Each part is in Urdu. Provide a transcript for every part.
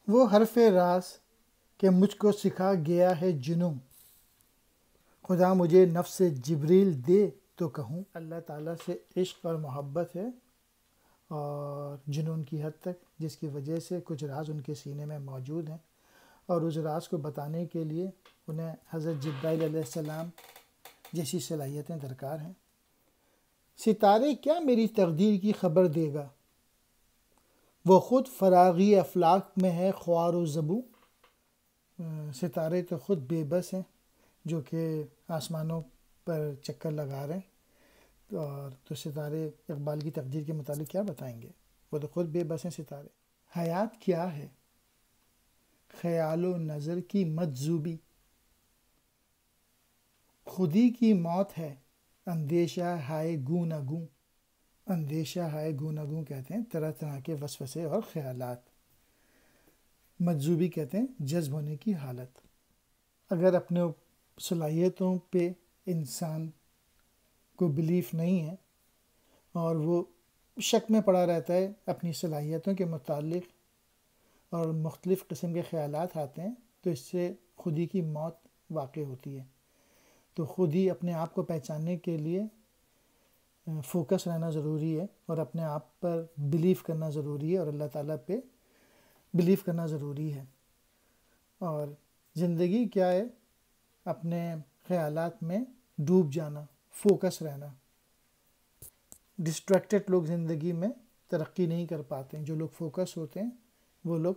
وہ حرف راز کہ مجھ کو سکھا گیا ہے جنوں، خدا مجھے نفس جبریل دے تو کہوں۔ اللہ تعالیٰ سے عشق اور محبت ہے اور جنون کی حد تک، جس کی وجہ سے کچھ راز ان کے سینے میں موجود ہیں، اور اس راز کو بتانے کے لیے انہیں حضرت جبرائیل علیہ السلام جیسی صلاحیتیں درکار ہیں۔ ستارے کیا میری تقدیر کی خبر دے گا، وہ خود فراغی افلاک میں ہے خوار و زبوں۔ ستارے تو خود بے بس ہیں جو کہ آسمانوں پر چکر لگا رہے ہیں، اور تو ستارے اقبال کی تقدیر کے متعلق کیا بتائیں گے، وہ تو خود بے بس ہیں ستارے۔ حیات کیا ہے خیال و نظر کی مجذوبی، خودی کی موت ہے اندیشہ ہائے گوں نہ گوں۔ اندیشہ ہائے گوں نہ گوں کہتے ہیں طرح طرح کے وسوسے اور خیالات، مجذوبی کہتے ہیں جذب ہونے کی حالت۔ اگر اپنے صلاحیتوں پہ انسان کو بلیف نہیں ہے اور وہ شک میں پڑا رہتا ہے اپنی صلاحیتوں کے متعلق اور مختلف قسم کے خیالات آتے ہیں، تو اس سے خودی کی موت واقع ہوتی ہے۔ تو خود ہی اپنے آپ کو پہچاننے کے لیے فوکس رہنا ضروری ہے، اور اپنے آپ پر بلیف کرنا ضروری ہے، اور اللہ تعالیٰ پہ بلیف کرنا ضروری ہے۔ اور زندگی کیا ہے، اپنے خیالات میں ڈوب جانا، فوکس رہنا۔ ڈسٹریکٹڈ لوگ زندگی میں ترقی نہیں کر پاتے ہیں، جو لوگ فوکس ہوتے ہیں وہ لوگ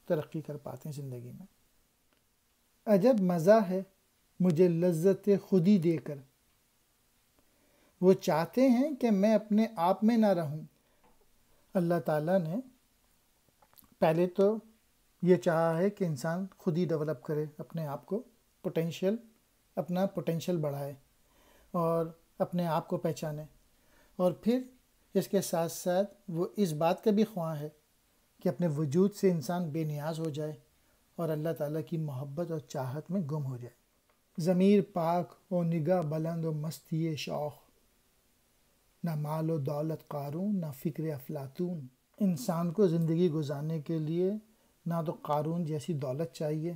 ترقی کر پاتے ہیں زندگی میں۔ عجب مزہ ہے مجھے لذت خودی دے کر، وہ چاہتے ہیں کہ میں اپنے آپ میں نہ رہوں۔ اللہ تعالیٰ نے پہلے تو یہ چاہا ہے کہ انسان خود ہی ڈیولپ کرے اپنے آپ کو، اپنا پوٹینشیل بڑھائے اور اپنے آپ کو پہچانے، اور پھر اس کے ساتھ ساتھ وہ اس بات کا بھی خواہاں ہے کہ اپنے وجود سے انسان بے نیاز ہو جائے اور اللہ تعالیٰ کی محبت اور چاہت میں گم ہو جائے۔ ضمیر پاک و نگاہ بلند و مستی شوق، نہ مال و دولت قارون نہ فکر افلاطون۔ انسان کو زندگی گزارنے کے لیے نہ تو قارون جیسی دولت چاہیے،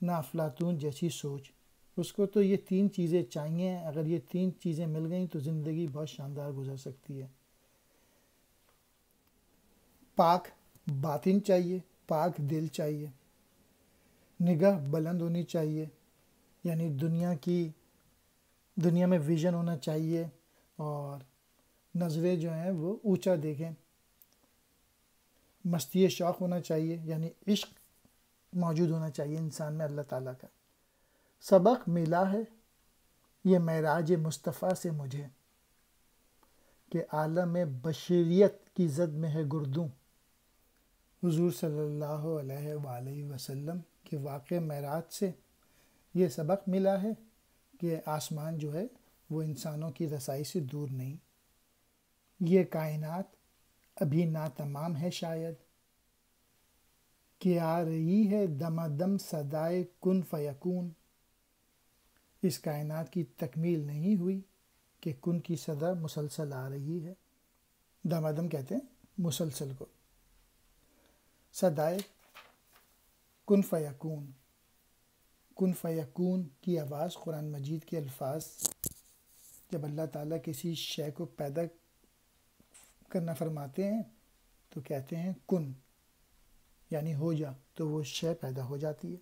نہ افلاطون جیسی سوچ۔ اس کو تو یہ تین چیزیں چاہیے، اگر یہ تین چیزیں مل گئیں تو زندگی بہت شاندار گزر سکتی ہے۔ پاک باطن چاہیے، پاک دل چاہیے، نگاہ بلند ہونی چاہیے، یعنی دنیا میں ویژن ہونا چاہیے، اور نظریں جو ہیں وہ اونچا دیکھیں۔ مستی شوق ہونا چاہیے، یعنی عشق موجود ہونا چاہیے انسان میں اللہ تعالیٰ کا۔ سبق ملا ہے یہ معراج مصطفیٰ سے مجھے، کہ عالم بشریت کی زد میں ہے گردوں۔ حضور صلی اللہ علیہ وآلہ وسلم کے واقع معراج سے یہ سبق ملا ہے کہ آسمان جو ہے وہ انسانوں کی رسائی سے دور نہیں، یہ کائنات ابھی ناتمام ہے شاید، کہ آ رہی ہے دم دم صدائے کن فیکون۔ اس کائنات کی تکمیل نہیں ہوئی کہ کن کی صدا مسلسل آ رہی ہے۔ دم کہتے ہیں مسلسل کو، صدائے کن فیکون۔ کن فیکون کی آواز قرآن مجید کے الفاظ، جب اللہ تعالیٰ کسی شے کو پیدا کرنا فرماتے ہیں تو کہتے ہیں کن، یعنی ہو جا، تو وہ شے پیدا ہو جاتی ہے۔